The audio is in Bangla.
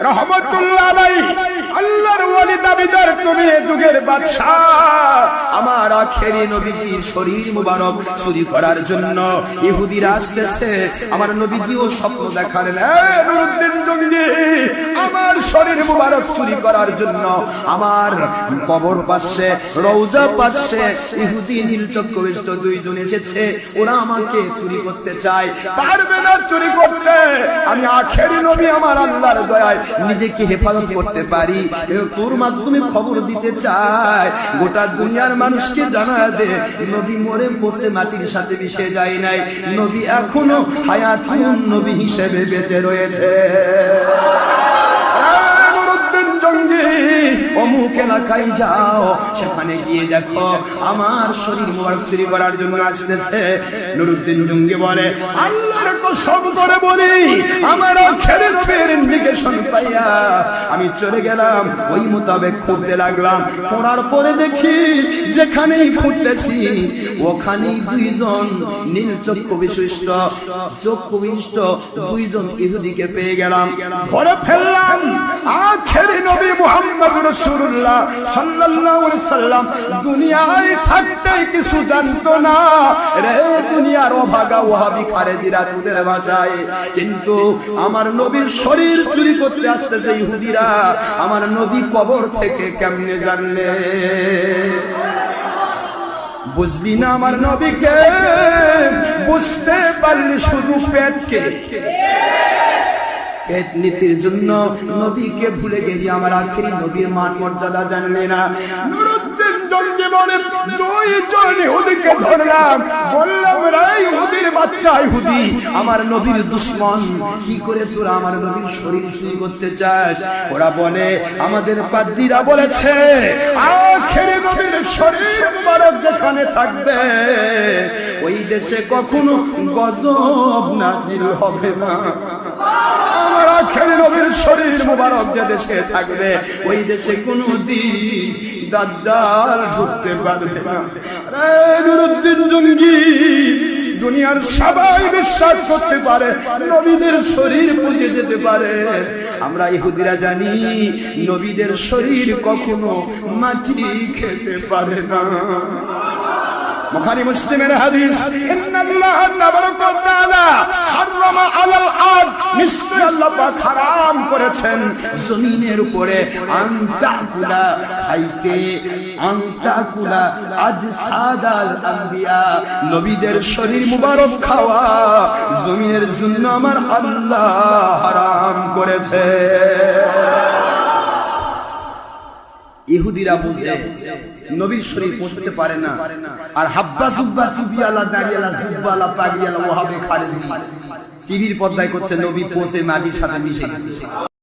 রাহমাতুল্লাহ আলাইহি আল্লাহর ওয়ালি দাবিদার তুমি যুগের বাদশা আমার আখেরি নবীজির শরীর মুবারক চুরি করার জন্য ইহুদিরা আসতেছে। আমার নবীজিও স্বপ্ন দেখালেন, নুরুদ্দিন জঙ্গি আমার শরীর মুবারক চুরি করার জন্য আমার কবর পাশে রওজা পাশে ইহুদি নীল চক্ষুবিষ্ট দুইজন এসেছে, ওরা আমাকে চুরি করতে চায়, পারবে না চুরি করতে। আমি আখেরি নবী আমার আল্লাহর দয়ায় নিজেকে হেফাজত করতে পারি, তোর মাধ্যমে খবর দিতে চাই, গোটা দুনিয়ার মানুষকে জানা দে নবী মরে পচে মাটির সাথে মিশে যায় নাই, নবী এখনো হায়াতুন নবী হিসেবে বেঁচে রয়েছে। অমুক এলাকায় যাও, সেখানে গিয়ে দেখো আমার শরীর মুবারক চুরি করার জন্য আসতেছে। নুরুদ্দিন জঙ্গি বলে, আল্লাহর কসম করে বলি আমার আখেরি নবীর ইন্ডিকেশন পাইয়া আমি চলে গেলাম, ওই মোতাবেক খুঁজতে লাগলাম। খোঁড়ার পরে দেখি যেখানেই খুঁজতেছি ওখানেই দুইজন নীল চক্ষু বিশিষ্ট দুইজন ইহুদিকে পেয়ে গেলাম, ধরে ফেললাম। আখেরি নবী মুহাম্মদ রাসূলুল্লাহ সাল্লাল্লাহু আলাইহি সাল্লাম দুনিয়ায় থাকতে কিছু জানতো না রে, দুনিয়ার অভাগা ওয়াহাবি খারেজিরা তোদের ভাষায়, কিন্তু আমার নবীর শরীর চুরি করতে আসতেছে ইহুদিরা, আমার নবী কবর থেকে কেমনে জানলে? বুঝলি না আমার নবীকে, বুঝতে পারলি শুধু পেটকে, পেট নীতির জন্য নবীকে ভুলে গেলি, আমার আখেরি নবীর মান মর্যাদা জানলে না। নুরুদ্দিন জঙ্গি বলে, দুইজন ইহুদিকে ধরলাম, বললাম রে ইহুদির বাচ্চা ইহুদি, আমার নবীর দুশমন, কি করে তোরা আমার নবীর শরীর চুরি করতে চাস? ওরা বলে, আমাদের পাদ্রীরা বলেছে আখেরি নবীর শরীর মুবারক যেখানে থাকবে ওই দেশে কখনো গজব নাজিল হবে না। আমার আখেরি নবীর শরীর মুবারক যে দেশে থাকবে ওই দেশে কোনদিন দাজ্জাল ঢুকতে পারবে না। নুরুদ্দিন জঙ্গি, দুনিয়ার সবাই বিশ্বাস করতে পারে নবীদের শরীর পচে যেতে পারে, আমরা ইহুদিরা জানি নবীদের শরীর কখনো মাটি খেতে পারে না। বুখারী মুসলিমের হাদিস, ইন্নাল্লাহ তাবারাকা ওয়া তাআলা হারামা আলাল আরদ, নিশ্চয় আল্লাহ পাক হারাম করেছেন জমিনের উপরে আনতাকুলা খাইতে, আনতাকুলা আজসাদাল আম্বিয়া, নবীদের শরীর মুবারক খাওয়া জমিনের জন্য আমার আল্লাহ হারাম করেছে। ইহুদিরা বুঝে নবীর শরীর পৌঁছতে পারে না, আর হাব্বা জুব্বা চুবিয়ালা দাঁড়িয়ালা জুব্বালা পাগিয়ালা ওয়াহাবে খালেদি টিভির পর্দায় করছে নবী পৌঁছে মাটির সাথে মিশে গেছে।